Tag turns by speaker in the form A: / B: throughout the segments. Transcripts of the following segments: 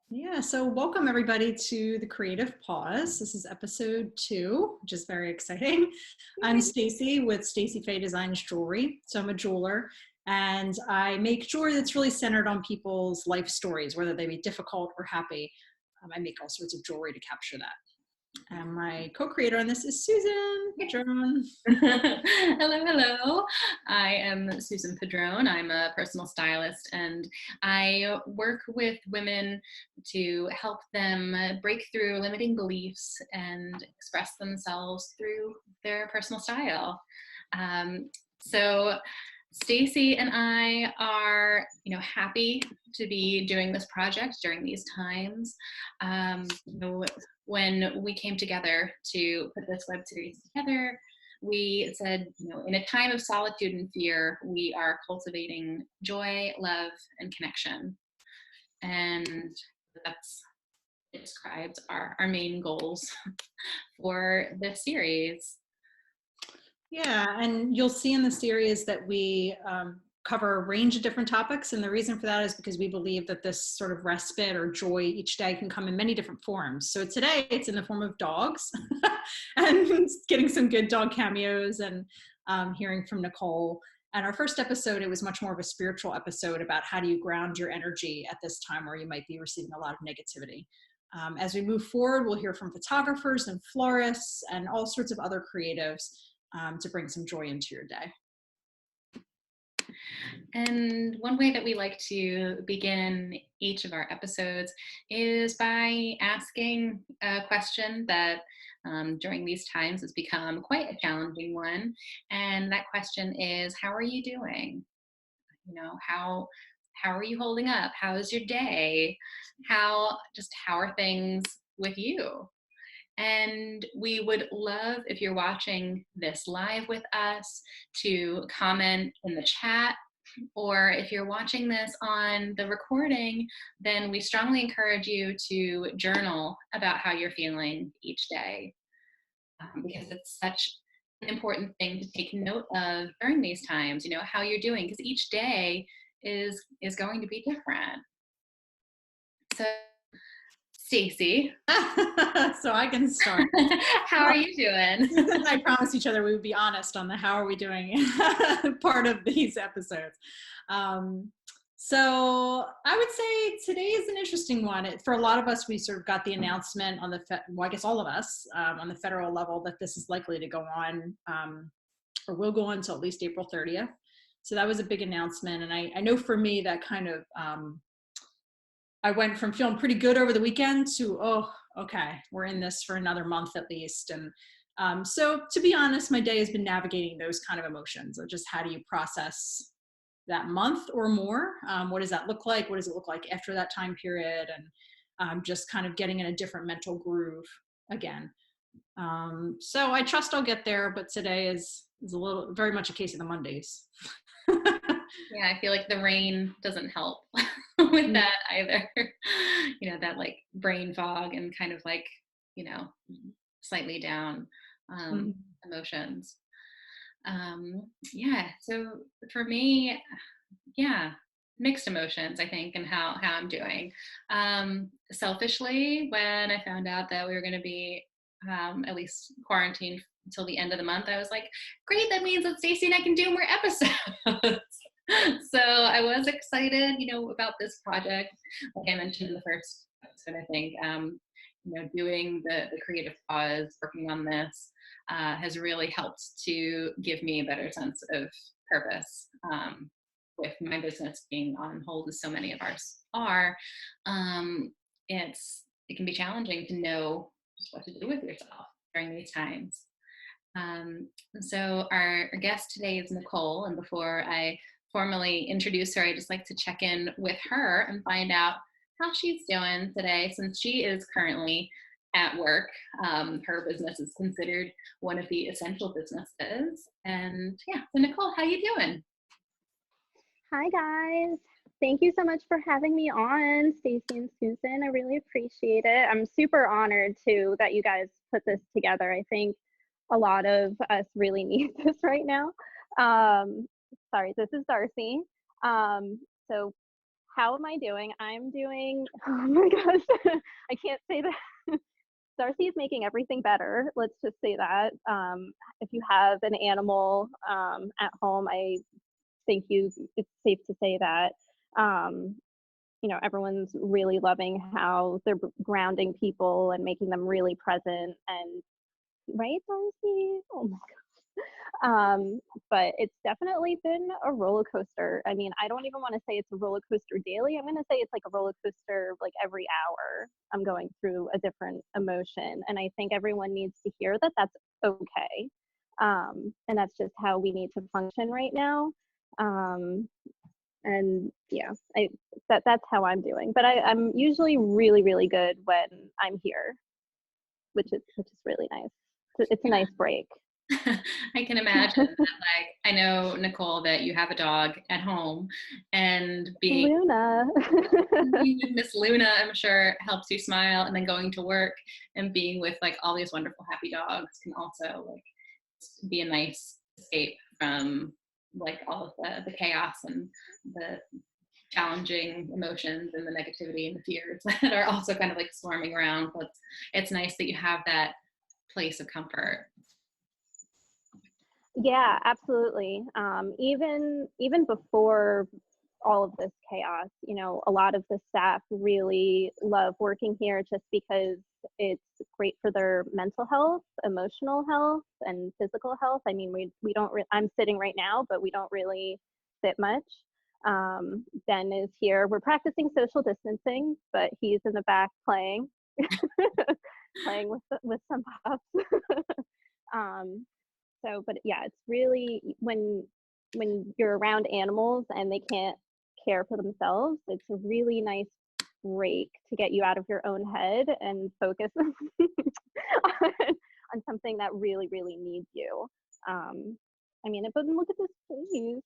A: Yeah, so welcome everybody to the Creative Pause. This is episode 2, which is very exciting. I'm
B: Yay.
A: Stacey with Stacey Faye Designs Jewelry. So I'm a jeweler and I make jewelry that's really centered on people's life stories, whether they be difficult or happy. I make all sorts of jewelry to capture that. And my co-creator on this is Susan Padron.
B: Hello, hello. I am Susan Padron. I'm a personal stylist and I work with women to help them break through limiting beliefs and express themselves through their personal style. So Stacey and I are, happy to be doing this project during these times. When we came together to put this web series together, we said, in a time of solitude and fear, we are cultivating joy, love, and connection. And that's it describes our main goals for this series.
A: Yeah, and you'll see in the series that we cover a range of different topics. And the reason for that is because we believe that this sort of respite or joy each day can come in many different forms. So today it's in the form of dogs and getting some good dog cameos and hearing from Nicole. And our first episode, it was much more of a spiritual episode about how do you ground your energy at this time where you might be receiving a lot of negativity. As we move forward, we'll hear from photographers and florists and all sorts of other creatives to bring some joy into your day.
B: And one way that we like to begin each of our episodes is by asking a question that during these times has become quite a challenging one. And that question is, how are you doing? How are you holding up? How is your day? How are things with you? And we would love if you're watching this live with us to comment in the chat, or if you're watching this on the recording, then we strongly encourage you to journal about how you're feeling each day, because it's such an important thing to take note of during these times, how you're doing, because each day is going to be different. So Stacey.
A: So I can start.
B: How are you doing?
A: I promised each other we would be honest on the how are we doing part of these episodes. So I would say today is an interesting one. For a lot of us, we sort of got the announcement on I guess all of us on the federal level that this is likely to go on or will go on until at least April 30th. So that was a big announcement. And I know for me that kind of I went from feeling pretty good over the weekend to, oh, okay, we're in this for another month at least. And so to be honest, my day has been navigating those kind of emotions of just how do you process that month or more? What does that look like? What does it look like after that time period? And just kind of getting in a different mental groove again. So I trust I'll get there, but today is very much a case of the Mondays.
B: Yeah, I feel like the rain doesn't help with that either. That like brain fog and kind of like, slightly down emotions. Yeah, so for me, yeah, mixed emotions, I think, and how I'm doing. Selfishly, when I found out that we were going to be at least quarantined until the end of the month, I was like, great, that means that Stacey and I can do more episodes. So I was excited, about this project. Like I mentioned in the first episode, I think, doing the creative pause, working on this, has really helped to give me a better sense of purpose. With my business being on hold, as so many of ours are, it can be challenging to know what to do with yourself during these times. So our guest today is Nicole, and before I formally introduce her, I just like to check in with her and find out how she's doing today, since she is currently at work. Her business is considered one of the essential businesses. And yeah, so Nicole, how you doing?
C: Hi guys. Thank you so much for having me on, Stacey and Susan. I really appreciate it. I'm super honored too that you guys put this together. I think a lot of us really need this right now. Sorry, this is Darcy. So how am I doing? I'm doing, oh my gosh, I can't say that. Darcy is making everything better. Let's just say that. If you have an animal at home, I think it's safe to say that. Everyone's really loving how they're grounding people and making them really present. And right, Darcy? Oh my but it's definitely been a roller coaster. I mean, I don't even want to say it's a roller coaster daily. I'm going to say it's like a roller coaster like every hour. I'm going through a different emotion. And I think everyone needs to hear that that's okay. And that's just how we need to function right now. And yeah, that's how I'm doing. But I'm usually really, really good when I'm here, which is really nice. It's a nice break.
B: I can imagine that, like, I know, Nicole, that you have a dog at home, and being
C: Luna.
B: with Miss Luna, I'm sure, helps you smile, and then going to work and being with like all these wonderful happy dogs can also like be a nice escape from like all of the chaos and the challenging emotions and the negativity and the fears that are also kind of like swarming around. But it's nice that you have that place of comfort.
C: Yeah, absolutely. Even before all of this chaos, a lot of the staff really love working here just because it's great for their mental health, emotional health, and physical health. I mean, we don't. I'm sitting right now, but we don't really sit much. Ben is here. We're practicing social distancing, but he's in the back playing, playing with some pups. But yeah, it's really when you're around animals and they can't care for themselves, it's a really nice break to get you out of your own head and focus on something that really, really needs you. I mean, but look at this face.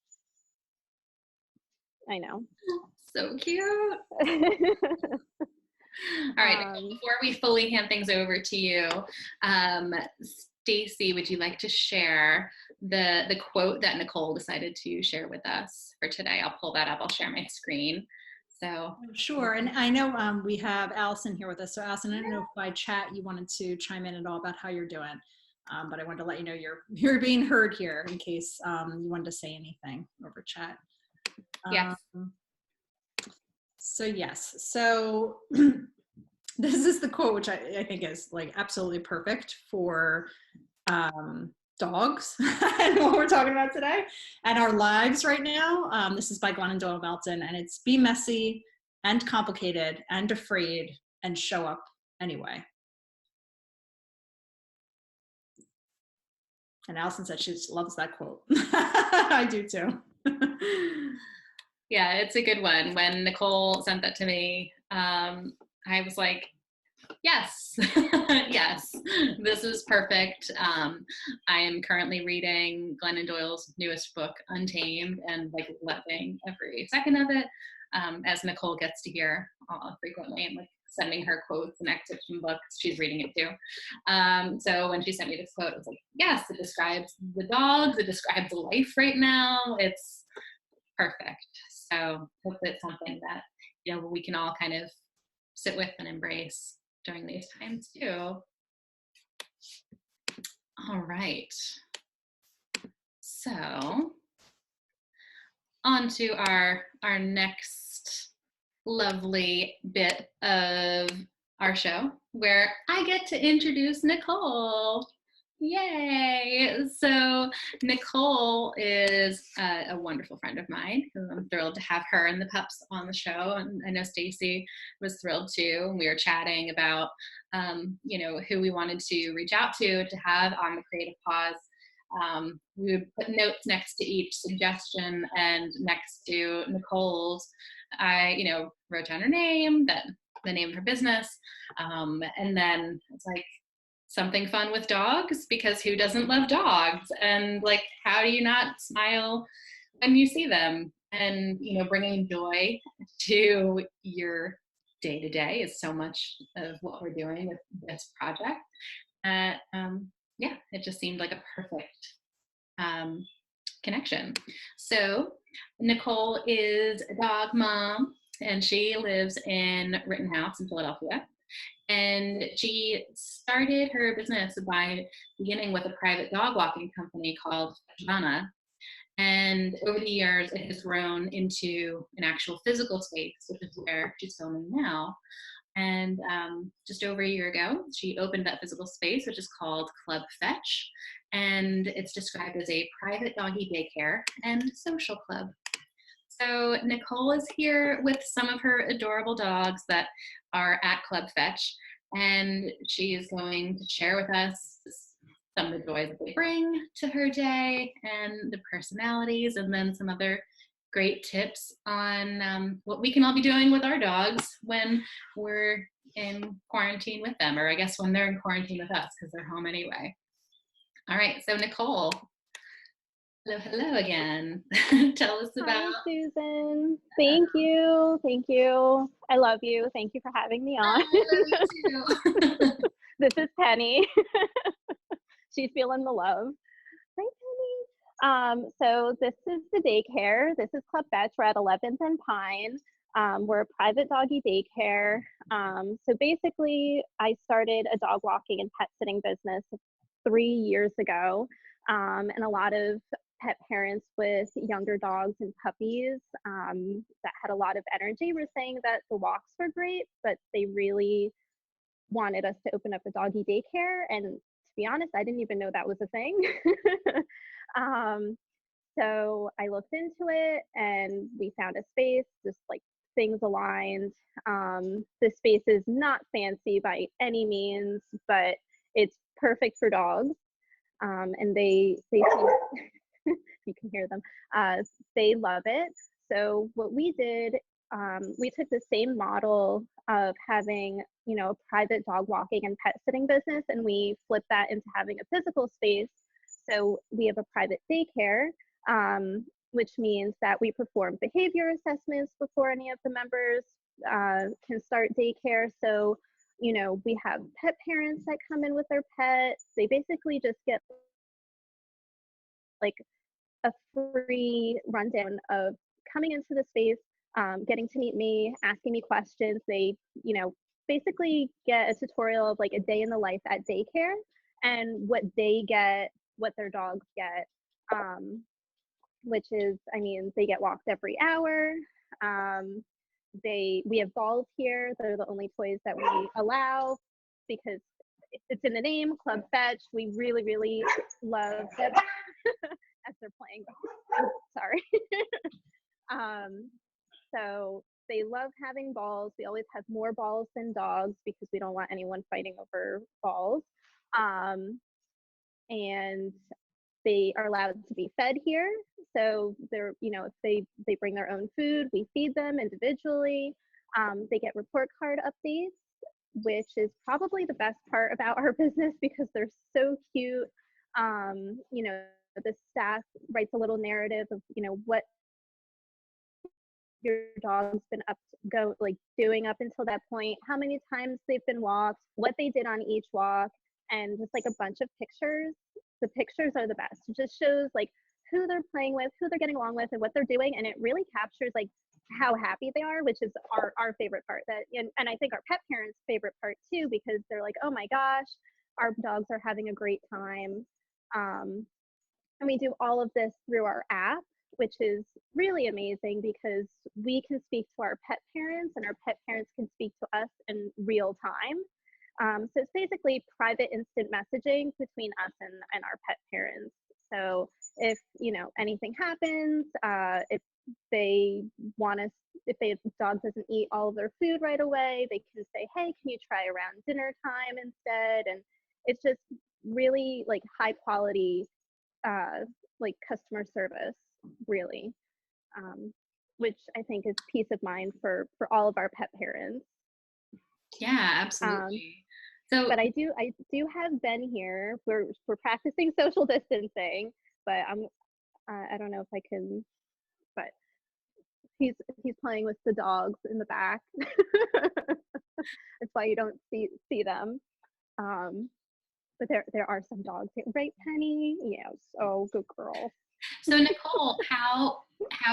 C: I know.
B: So cute. All right, before we fully hand things over to you, Stacey, would you like to share the quote that Nicole decided to share with us for today? I'll pull that up. I'll share my screen. So
A: sure. And I know we have Allison here with us. So Allison, I don't know if by chat you wanted to chime in at all about how you're doing, but I wanted to let you know you're being heard here in case you wanted to say anything over chat.
B: Yes.
A: So yes. So this is the quote, which I think is like absolutely perfect for dogs and what we're talking about today and our lives right now. This is by Glennon Doyle Melton, and it's be messy and complicated and afraid and show up anyway. And Allison said she loves that quote. I do too.
B: Yeah, it's a good one. When Nicole sent that to me, I was like, yes, yes, this is perfect. I am currently reading Glennon Doyle's newest book, Untamed, and like loving every second of it. As Nicole gets to hear frequently, and like sending her quotes and excerpts from books, she's reading it too. So when she sent me this quote, I was like, yes, it describes the dogs, it describes life right now. It's perfect. So hope it's something that we can all kind of sit with and embrace during these times too. All right. So on to our next lovely bit of our show where I get to introduce Nicole. Yay! So Nicole is a wonderful friend of mine who I'm thrilled to have her and the pups on the show. And I know Stacey was thrilled too. And we were chatting about, who we wanted to reach out to have on the Creative Pause. We would put notes next to each suggestion, and next to Nicole's, I, wrote down her name, the name of her business, and then it's like, something fun with dogs, because who doesn't love dogs? And like, how do you not smile when you see them? And bringing joy to your day to day is so much of what we're doing with this project. It just seemed like a perfect connection. So Nicole is a dog mom, and she lives in Rittenhouse in Philadelphia. And she started her business by beginning with a private dog walking company called Padron. And over the years, it has grown into an actual physical space, which is where she's filming now. And just over a year ago, she opened that physical space, which is called Club Fetch. And it's described as a private doggy daycare and social club. So Nicole is here with some of her adorable dogs that are at Club Fetch, and she is going to share with us some of the joys that they bring to her day and the personalities, and then some other great tips on what we can all be doing with our dogs when we're in quarantine with them, or I guess when they're in quarantine with us because they're home anyway. All right, so Nicole, hello again. Tell us about.
C: Hi, Susan. Thank you. Thank you. I love you. Thank you for having me on.
B: I love you too.
C: This is Penny. She's feeling the love. Hi, Penny. So this is the daycare. This is Club Fetch. We're at 11th and Pine. We're a private doggy daycare. So basically, I started a dog walking and pet sitting business 3 years ago. And a lot of pet parents with younger dogs and puppies that had a lot of energy were saying that the walks were great, but they really wanted us to open up a doggy daycare. And to be honest, I didn't even know that was a thing. So I looked into it and we found a space, just like things aligned. The space is not fancy by any means, but it's perfect for dogs. And they you can hear them, they love it. So what we did, we took the same model of having, a private dog walking and pet sitting business, and we flipped that into having a physical space. So we have a private daycare, which means that we perform behavior assessments before any of the members can start daycare. So, we have pet parents that come in with their pets. They basically just get like a free rundown of coming into the space, getting to meet me, asking me questions. They, basically get a tutorial of like a day in the life at daycare and what they get, what their dogs get, which is, they get walked every hour. We have balls here. They're the only toys that we allow because it's in the name, Club Fetch. We really, really love them as they're playing. Sorry. So they love having balls. We always have more balls than dogs because we don't want anyone fighting over balls. And they are allowed to be fed here. So they're, if they bring their own food, we feed them individually. They get report card updates, which is probably the best part about our business because they're so cute. The staff writes a little narrative of, what your dog's been doing up until that point, how many times they've been walked, what they did on each walk, and just like a bunch of pictures. The pictures are the best. It just shows like who they're playing with, who they're getting along with, and what they're doing, and it really captures like how happy they are, which is our favorite part. And I think our pet parents' favorite part too, because they're like, oh my gosh, our dogs are having a great time. And we do all of this through our app, which is really amazing because we can speak to our pet parents and our pet parents can speak to us in real time. So it's basically private instant messaging between us and our pet parents. So if, anything happens, if the dog doesn't eat all of their food right away, they can say, hey, can you try around dinner time instead? And it's just really like high quality, like customer service, really, which I think is peace of mind for all of our pet parents.
B: Yeah, absolutely.
C: But I do have Ben here. We're practicing social distancing, but I don't know if I can, but he's playing with the dogs in the back. That's why you don't see them. But there are some dogs here, right, Penny? Yes. Oh, good girl.
B: So Nicole, how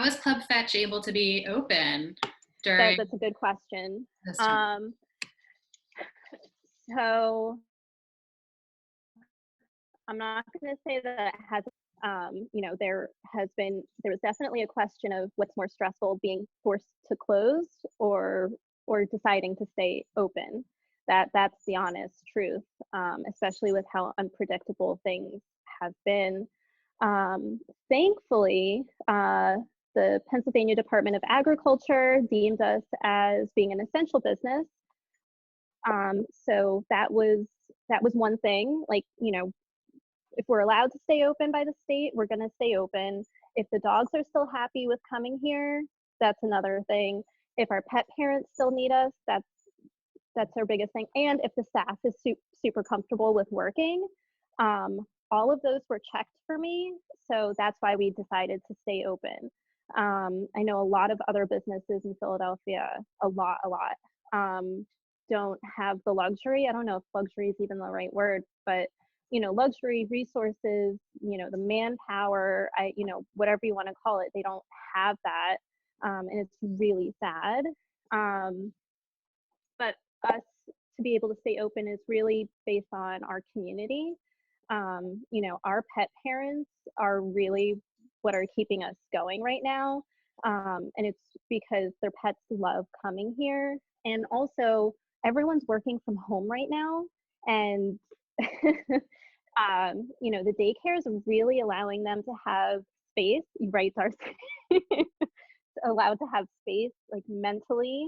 B: is Club Fetch able to be open during
C: That's a good question.
B: this time?
C: So I'm not going to say that it has, there was definitely a question of what's more stressful, being forced to close or deciding to stay open. That's the honest truth, especially with how unpredictable things have been. Thankfully, the Pennsylvania Department of Agriculture deemed us as being an essential business. So that was one thing. Like, if we're allowed to stay open by the state, we're going to stay open. If the dogs are still happy with coming here, that's another thing. If our pet parents still need us, that's our biggest thing. And if the staff is super comfortable with working, all of those were checked for me. So that's why we decided to stay open. I know a lot of other businesses in Philadelphia, a lot, don't have the luxury. I don't know if luxury is even the right word, but luxury resources, the manpower, whatever you want to call it, they don't have that. And it's really sad. But us to be able to stay open is really based on our community. Our pet parents are really what are keeping us going right now. And it's because their pets love coming here. And also, everyone's working from home right now. And, the daycare is really allowing them to have space, right, Darcy? Allowed to have space, like mentally,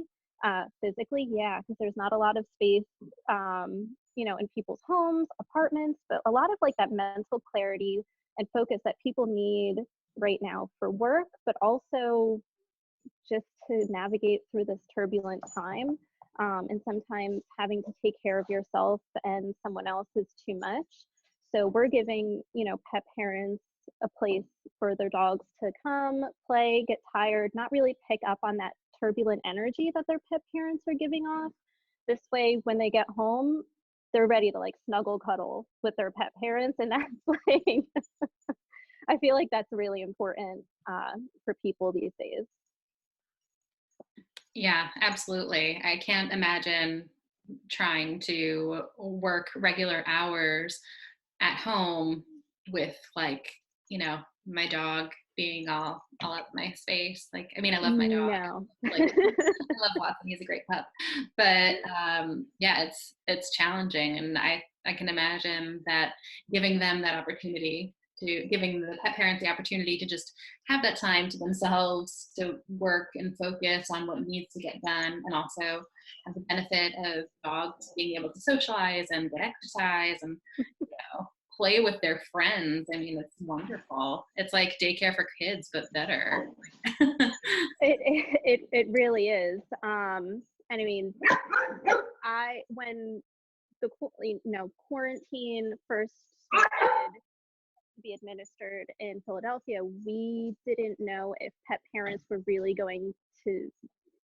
C: physically, yeah, because there's not a lot of space, in people's homes, apartments, but a lot of like that mental clarity and focus that people need right now for work, but also just to navigate through this turbulent time. And sometimes having to take care of yourself and someone else is too much. So we're giving, pet parents a place for their dogs to come, play, get tired, not really pick up on that turbulent energy that their pet parents are giving off. This way, when they get home, they're ready to like snuggle cuddle with their pet parents. And that's like, I feel like that's really important for people these days.
B: Yeah, absolutely. I can't imagine trying to work regular hours at home with like, my dog being all up my space. Like, I mean, I love my dog.
C: No.
B: Like, I love Watson. He's a great pup. But yeah, it's challenging, and I can imagine that giving them that opportunity giving the pet parents the opportunity to just have that time to themselves to work and focus on what needs to get done, and also have the benefit of dogs being able to socialize and get exercise and play with their friends. I mean, it's wonderful. It's like daycare for kids, but better.
C: It really is. And I mean, when the quarantine first started to be administered in Philadelphia, we didn't know if pet parents were really going to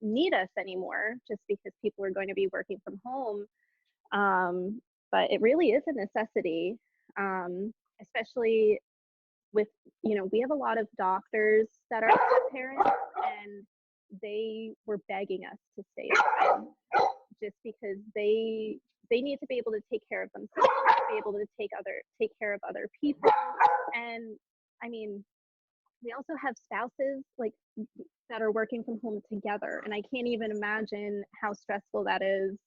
C: need us anymore, just because people were going to be working from home. But it really is a necessity, especially with, we have a lot of doctors that are pet parents, and they were begging us to stay open just because they need to be able to take care of themselves, be able to take care of other people. And I mean, we also have spouses like that are working from home together, and I can't even imagine how stressful that is.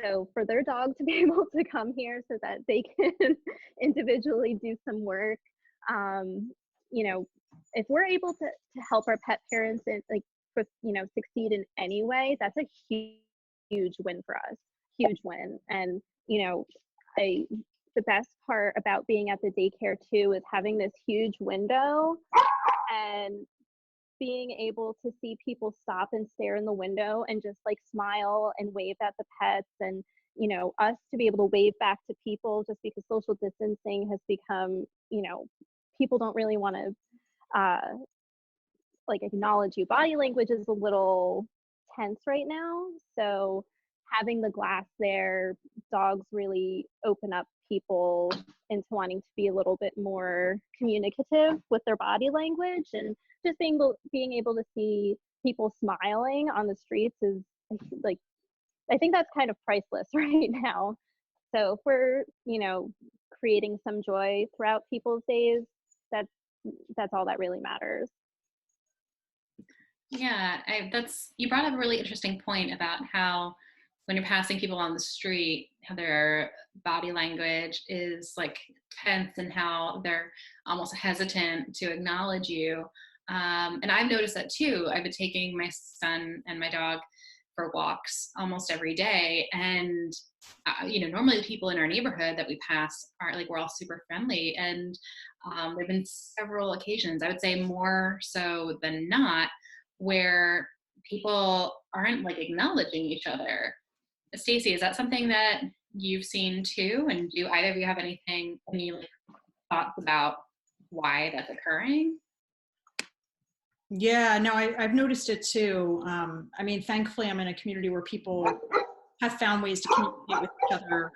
C: So for their dog to be able to come here so that they can individually do some work, if we're able to help our pet parents and succeed in any way, that's a huge win for us, huge win. And the best part about being at the daycare too is having this huge window and being able to see people stop and stare in the window and just like smile and wave at the pets, and us to be able to wave back to people, just because social distancing has become, people don't really want to acknowledge you. Body language is a little tense right now, so having the glass there, dogs really open up people into wanting to be a little bit more communicative with their body language, and just being able to see people smiling on the streets is like, I think that's kind of priceless right now. So if we're, creating some joy throughout people's days, that's that's all that really matters.
B: Yeah, you brought up a really interesting point about how when you're passing people on the street, how their body language is like tense and how they're almost hesitant to acknowledge you. And I've noticed that too. I've been taking my son and my dog for walks almost every day, and normally the people in our neighborhood that we pass are like, we're all super friendly, and there've been several occasions, I would say more so than not, where people aren't like acknowledging each other. Stacey, is that something that you've seen too? And do either of you have any like thoughts about why that's occurring?
A: Yeah, no, I've noticed it too. I mean, thankfully, I'm in a community where people have found ways to communicate with each other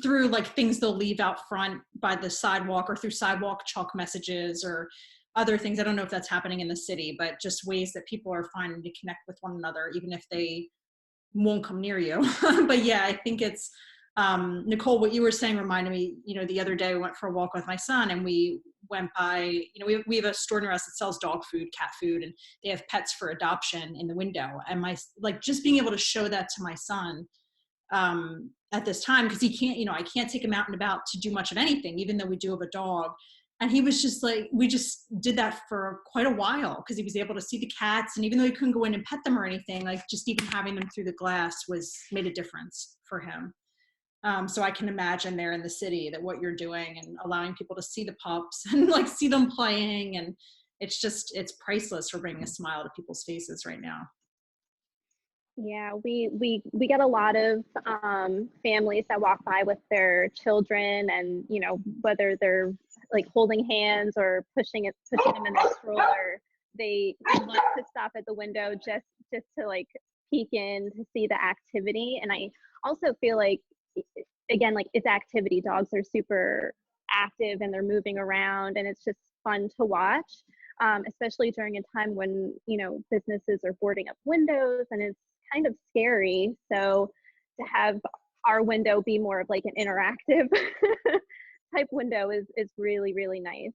A: through like things they'll leave out front by the sidewalk, or through sidewalk chalk messages or other things. I don't know if that's happening in the city, but just ways that people are finding to connect with one another, even if they won't come near you. But yeah, I think it's, Nicole, what you were saying reminded me, the other day we went for a walk with my son, and we went by, we have a store near us that sells dog food, cat food, and they have pets for adoption in the window. And just being able to show that to my son at this time, because he can't, I can't take him out and about to do much of anything, even though we do have a dog. And he was just like, we just did that for quite a while, because he was able to see the cats, and even though he couldn't go in and pet them or anything, like just even having them through the glass made a difference for him. So I can imagine there in the city that what you're doing and allowing people to see the pups and like see them playing, and it's priceless for bringing a smile to people's faces right now.
C: Yeah, we get a lot of families that walk by with their children, and whether they're like holding hands or pushing them in their stroller, they love to stop at the window just to like peek in to see the activity. And I also feel like, again, like, it's activity. Dogs are super active and they're moving around, and it's just fun to watch, especially during a time when businesses are boarding up windows, and it's kind of scary. So to have our window be more of like an interactive type window is really, really nice.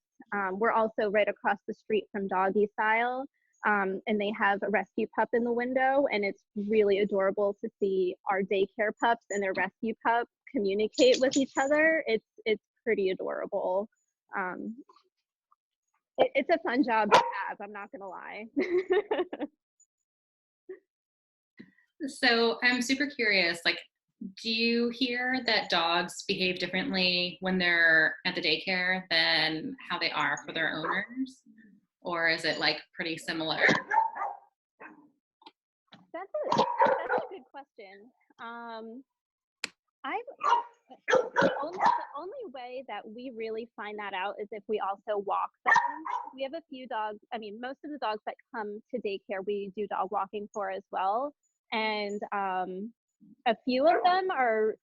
C: We're also right across the street from Doggy Style, and they have a rescue pup in the window, and it's really adorable to see our daycare pups and their rescue pup communicate with each other. It's pretty adorable. It's a fun job to have, I'm not gonna lie.
B: So I'm super curious, like, do you hear that dogs behave differently when they're at the daycare than how they are for their owners? Or is it like pretty similar?
C: That's a good question. The only way that we really find that out is if we also walk them. We have a few dogs. I mean, most of the dogs that come to daycare, we do dog walking for as well. And a few of them are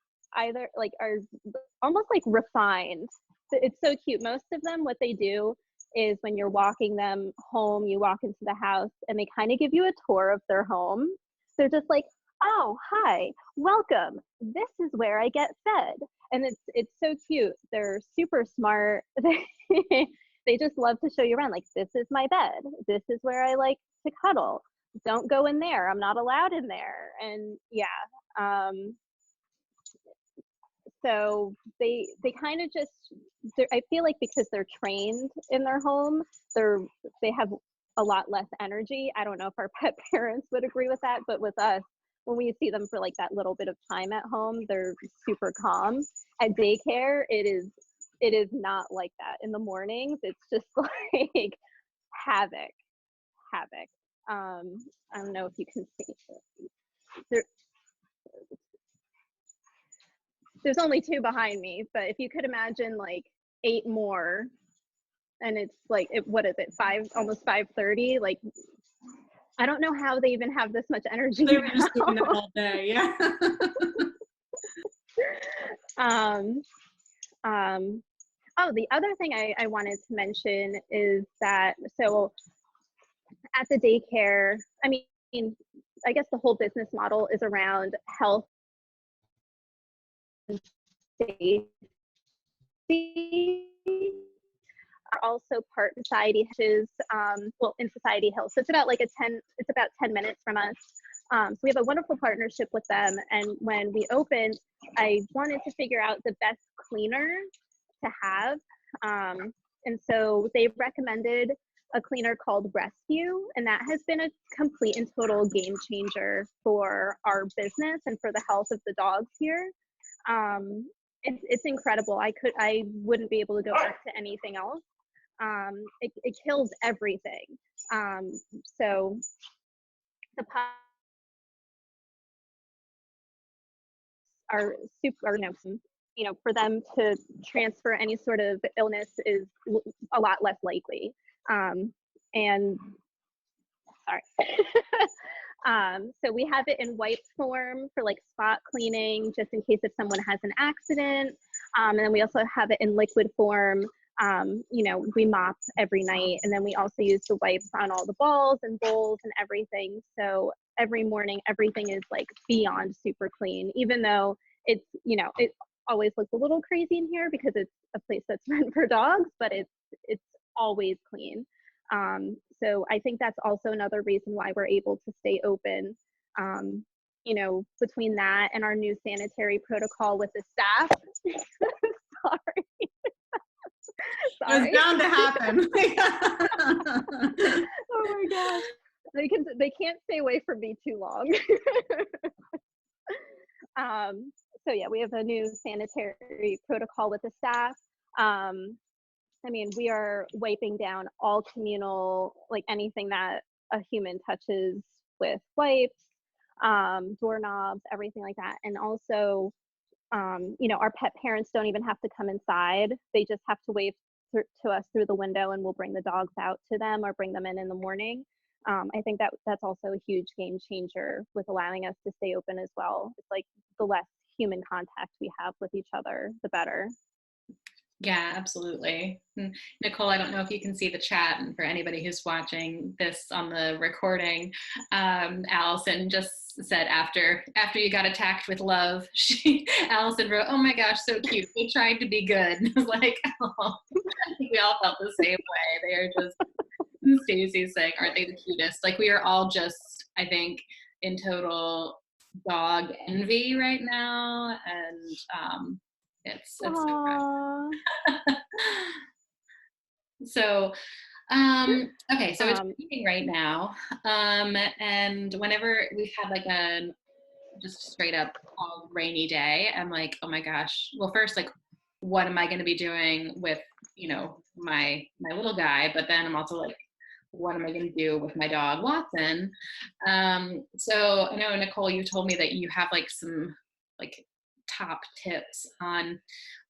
C: almost like refined. It's so cute. Most of them, what they do is when you're walking them home, you walk into the house and they kind of give you a tour of their home. They're just like, oh, hi, welcome. This is where I get fed. And it's so cute. They're super smart. They just love to show you around. Like, this is my bed. This is where I like to cuddle. Don't go in there. I'm not allowed in there. And yeah. So they kind of just, I feel like because they're trained in their home, they have a lot less energy. I don't know if our pet parents would agree with that, but with us, when we see them for like that little bit of time at home, they're super calm. At daycare, it is not like that. In the mornings, it's just like havoc. I don't know if you can see. There's only 2 behind me, but if you could imagine like 8 more, and it's like, what is it, 5, almost 5:30? Like, I don't know how they even have this much energy.
A: They were just doing that all day, yeah.
C: Oh, the other thing I wanted to mention is that, so at the daycare, I mean, I guess the whole business model is around health and safety. Are also part Society, which is well, in Society Hill. So it's about like it's about 10 minutes from us. So we have a wonderful partnership with them. And when we opened, I wanted to figure out the best cleaner to have. And so they recommended a cleaner called Rescue, and that has been a complete and total game changer for our business and for the health of the dogs here. It's incredible. I wouldn't be able to go back to anything else. It kills everything. So the pups are super, for them to transfer any sort of illness is a lot less likely. And sorry. So we have it in wipe form for like spot cleaning, just in case if someone has an accident. And then we also have it in liquid form. We mop every night, and then we also use the wipes on all the balls and bowls and everything. So every morning, everything is like beyond super clean, even though it's, it always looks a little crazy in here because it's a place that's meant for dogs, but it's always clean. So I think that's also another reason why we're able to stay open. Between that and our new sanitary protocol with the staff. Sorry.
A: It was bound to happen.
C: Oh my gosh. They can't stay away from me too long. So yeah, we have a new sanitary protocol with the staff. We are wiping down all communal, like anything that a human touches with wipes, doorknobs, everything like that. And also, our pet parents don't even have to come inside. They just have to wave to us through the window, and we'll bring the dogs out to them or bring them in the morning. I think that's also a huge game changer with allowing us to stay open as well. It's like the less human contact we have with each other, the better.
B: Yeah, absolutely. Nicole, I don't know if you can see the chat, and for anybody who's watching this on the recording, Allison just said after you got attacked with love, Allison wrote, "Oh my gosh, so cute. They tried to be good." And I was like, oh, I think we all felt the same way. They are just, Stacey's saying, aren't they the cutest? Like, we are all just, I think, in total dog envy right now, and it's so good. So okay, so it's raining right now, and whenever we've had like a just straight up all rainy day, I'm like, oh my gosh, well, first, like, what am I going to be doing with my little guy, but then I'm also like, what am I going to do with my dog Watson? So I know, Nicole, you told me that you have like some like top tips on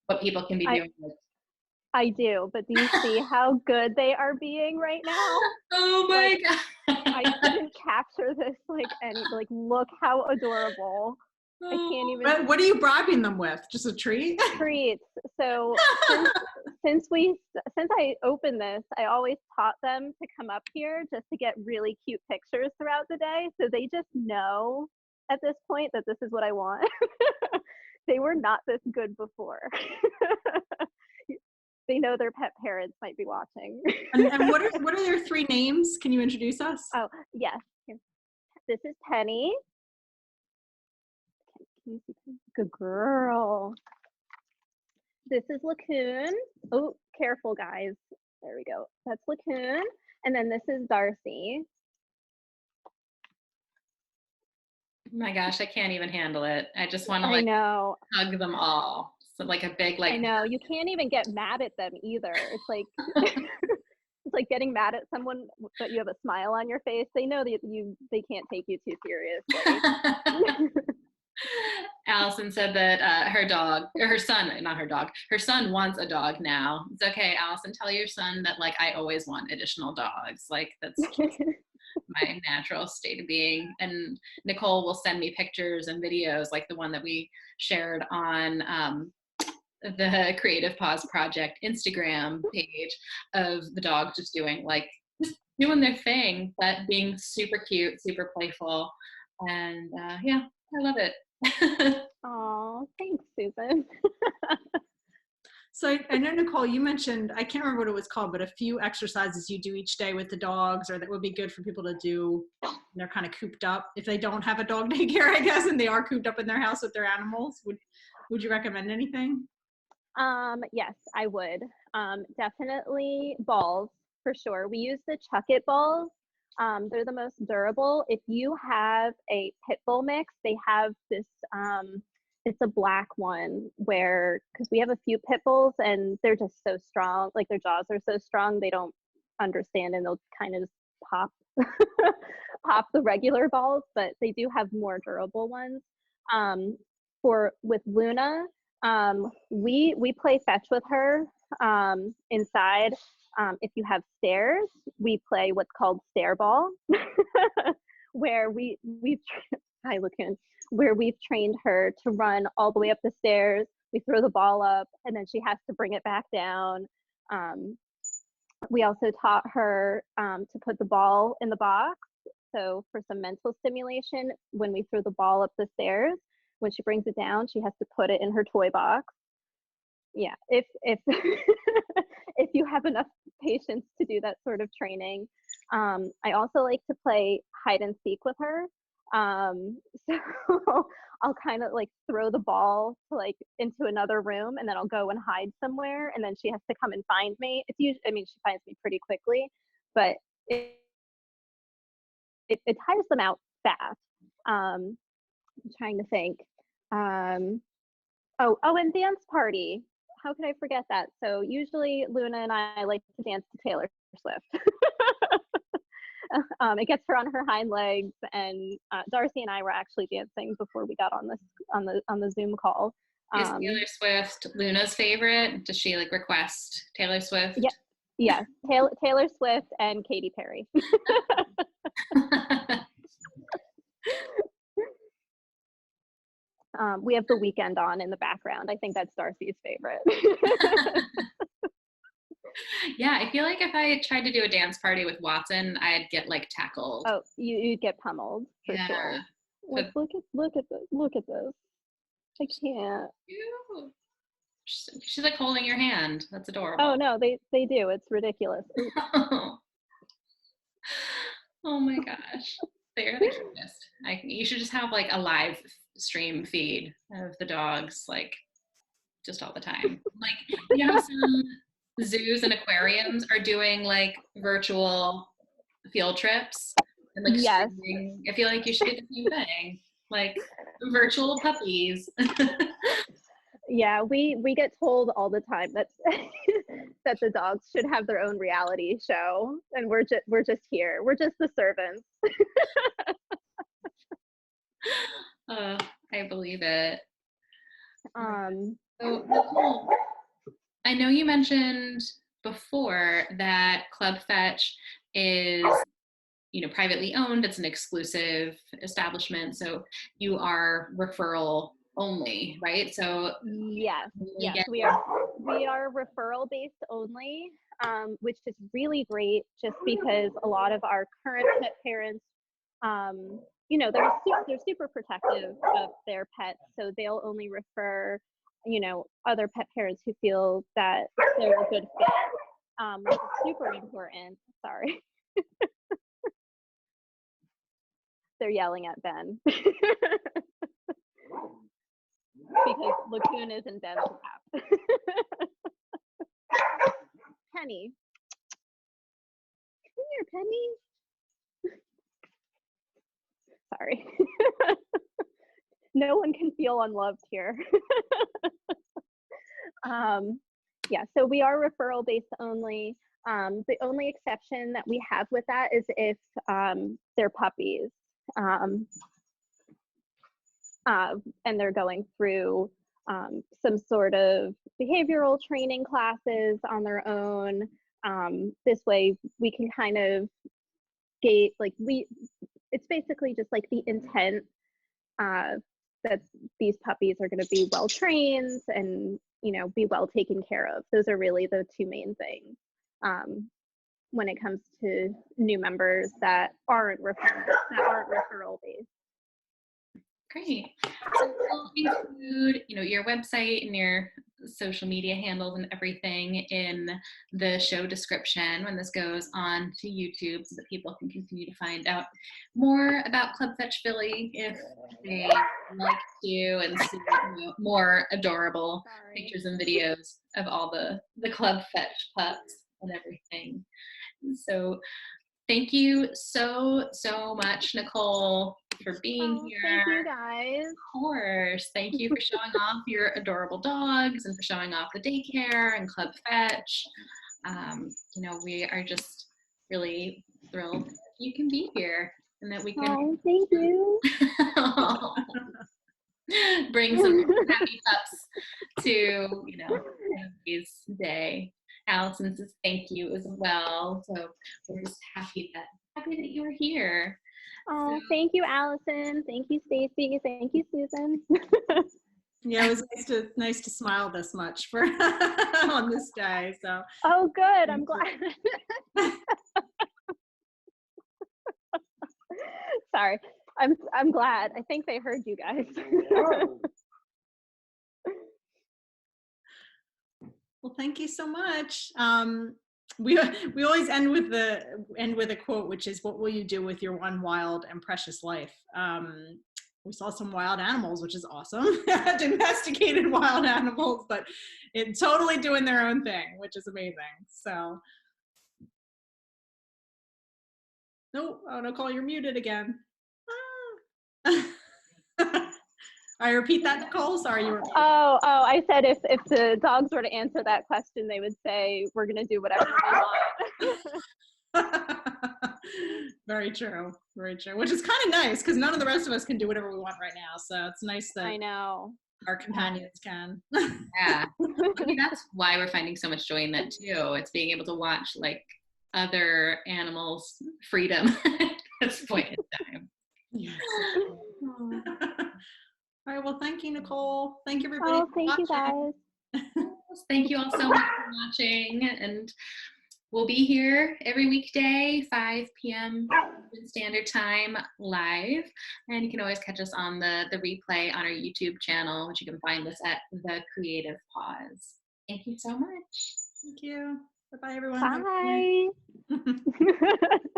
B: what people can be doing.
C: I do, but do you see how good they are being right now?
B: Oh my God.
C: I couldn't capture this look how adorable. I can't even.
A: What are you bribing them with? Just a treat?
C: Treats. So since I opened this, I always taught them to come up here just to get really cute pictures throughout the day. So they just know at this point that this is what I want. They were not this good before. They know their pet parents might be watching.
A: And what are their three names? Can you introduce us?
C: Oh, yes. This is Penny. Can you see? Good girl. This is Lacoon. Oh, careful, guys. There we go. That's Lacoon. And then this is Darcy.
B: Oh my gosh, I can't even handle it. I just want to hug them all. So like a big
C: I know, you can't even get mad at them either. It's like it's like getting mad at someone but you have a smile on your face. They know that they can't take you too seriously.
B: Allison said that her son wants a dog now. It's okay, Allison, tell your son that like I always want additional dogs. Like that's my natural state of being. And Nicole will send me pictures and videos like the one that we shared on the Creative Pause Project Instagram page of the dog just doing like doing their thing, but being super cute, super playful. And yeah, I love it.
C: Oh, thanks, Susan.
A: So I know, Nicole, you mentioned, I can't remember what it was called, but a few exercises you do each day with the dogs, or that would be good for people to do when they're kind of cooped up. If they don't have a dog daycare, I guess, and they are cooped up in their house with their animals, would you recommend anything?
C: Yes, I would. Definitely balls for sure. We use the Chuck It balls. They're the most durable. If you have a pit bull mix, they have this, it's a black one where, because we have a few pit bulls and they're just so strong, like their jaws are so strong, they don't understand and they'll kind of just pop, pop the regular balls, but they do have more durable ones. With Luna, we play fetch with her inside. If you have stairs, we play what's called stair ball, where we've hi Lacoon, where we've trained her to run all the way up the stairs. We throw the ball up, and then she has to bring it back down. We also taught her to put the ball in the box. So for some mental stimulation, when we throw the ball up the stairs, when she brings it down, she has to put it in her toy box. Yeah, if if you have enough patience to do that sort of training. I also like to play hide and seek with her. So I'll kind of like throw the ball to like into another room, and then I'll go and hide somewhere, and then she has to come and find me. It's usually, I mean, she finds me pretty quickly, but it tires them out fast. I'm trying to think. And dance party. How could I forget that? So usually Luna and I like to dance to Taylor Swift. It gets her on her hind legs, and Darcy and I were actually dancing before we got on this on the Zoom call.
B: Is Taylor Swift Luna's favorite? Does she like request Taylor Swift?
C: Yeah, Taylor Swift and Katy Perry. We have The Weeknd on in the background. I think that's Darcy's favorite.
B: Yeah, I feel like if I tried to do a dance party with Watson, I'd get like tackled.
C: Oh, you'd get pummeled for sure. Like, look at this. I can't.
B: Ew. She's like holding your hand. That's adorable.
C: Oh no, they do. It's ridiculous.
B: Oh my gosh, they're the cutest. You should just have like a live stream feed of the dogs, like just all the time. Like you know, some zoos and aquariums are doing like virtual field trips and like
C: yes.
B: streaming. I feel like you should do the same thing, like virtual puppies.
C: Yeah, we get told all the time that that the dogs should have their own reality show, and we're just here. We're just the servants.
B: I believe it.
C: So
B: Nicole, I know you mentioned before that Club Fetch is, you know, privately owned. It's an exclusive establishment, so you are referral only, right? So
C: yes, we are referral based only, which is really great, just because a lot of our current pet parents, you know, they're super protective of their pets, so they'll only refer, you know, other pet parents who feel that they're a good fit, which is super important. Sorry. They're yelling at Ben. Because Lacoon is in Ben's lap. Penny. Come here, Penny. Sorry. No one can feel unloved here. Yeah, so we are referral based only. The only exception that we have with that is if they're puppies. And they're going through some sort of behavioral training classes on their own. This way we can kind of gauge, like it's basically just like the intent that these puppies are going to be well trained and, you know, be well taken care of. Those are really the two main things. when it comes to new members that aren't referral based.
B: Great. So we'll include, your website and your social media handles and everything in the show description when this goes on to YouTube, so that people can continue to find out more about Club Fetch Philly if they like to, and see more adorable pictures and videos of all the Club Fetch pups and everything. So thank you so much, Nicole, for being here.
C: Thank you, guys.
B: Of course. Thank you for showing off your adorable dogs and for showing off the daycare and Club Fetch. We are just really thrilled that you can be here and that we can.
C: Oh, thank you.
B: Bring some happy pups to, Family's Day. Allison says thank you as well. So we're just happy that you were here.
C: Oh, thank you, Allison. Thank you, Stacey. Thank you, Susan.
A: Yeah, it was nice to smile this much for on this day. So.
C: Oh, good. I'm glad. Sorry. I'm glad. I think they heard you guys.
A: Well, thank you so much. We always end with a quote, which is, "What will you do with your one wild and precious life?" We saw some wild animals, which is awesome. Domesticated wild animals, but totally doing their own thing, which is amazing. So, no, oh, Nicole, you're muted again. I repeat that, Nicole. Sorry, you were.
C: Oh, I said if the dogs were to answer that question, they would say, "We're gonna do whatever we want."
A: Very true. Very true. Which is kind of nice, because none of the rest of us can do whatever we want right now. So it's nice that
C: I know
A: our companions can.
B: Yeah. Maybe that's why we're finding so much joy in that too. It's being able to watch other animals' freedom at this point in time.
A: Yes. All right. Well, thank you, Nicole. Thank you, everybody.
C: Oh, thank you, guys.
B: Thank you all so much for watching, and we'll be here every weekday, 5 p.m. Standard Time live, and you can always catch us on the replay on our YouTube channel, which you can find us at The Creative Pause. Thank you so much.
A: Thank you. Bye-bye, everyone.
C: Bye.